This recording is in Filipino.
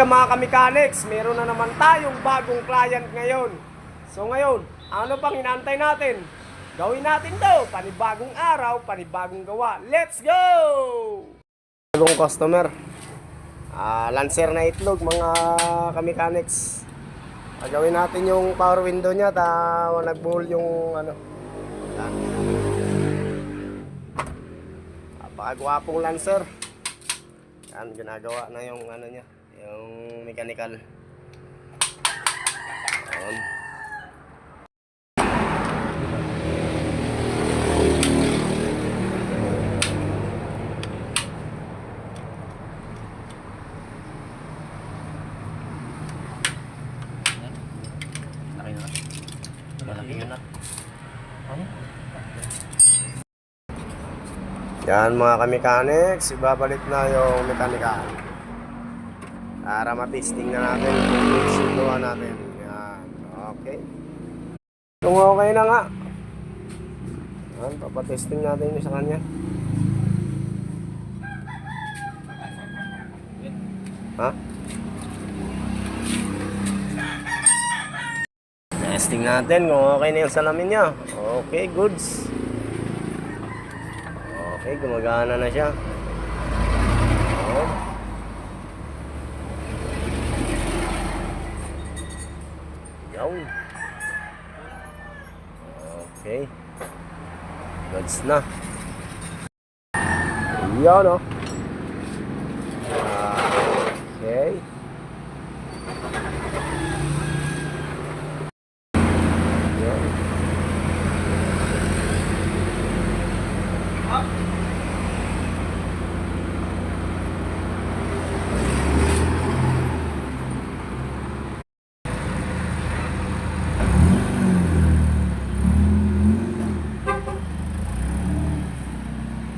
umaga mga kamechanics, meron na naman tayong bagong client ngayon. So ngayon, ano pang inaantay natin? Gawin natin to, panibagong araw, panibagong gawa. Let's go! Bagong customer. Lancer na itlog mga kamechanics. Gawin natin yung power window niya, nagbuhol yung ano. Napakagwapong Lancer. Yan, ginagawa na yung ano niya, yung mechanical. Yan. Malaki yun na. Yan mga kamechanics, ibabalik na yung mechanical para matesting na natin kung sunduan natin. Yan, okay. Kung okay na nga, yan, papatesting natin yung sa kanya. Ha? Testing natin kung okay na yung salamin niya. Okay, goods. Okay, gumagana na siya. Oh. Yawn. Okay. Goods na. Yan, oh.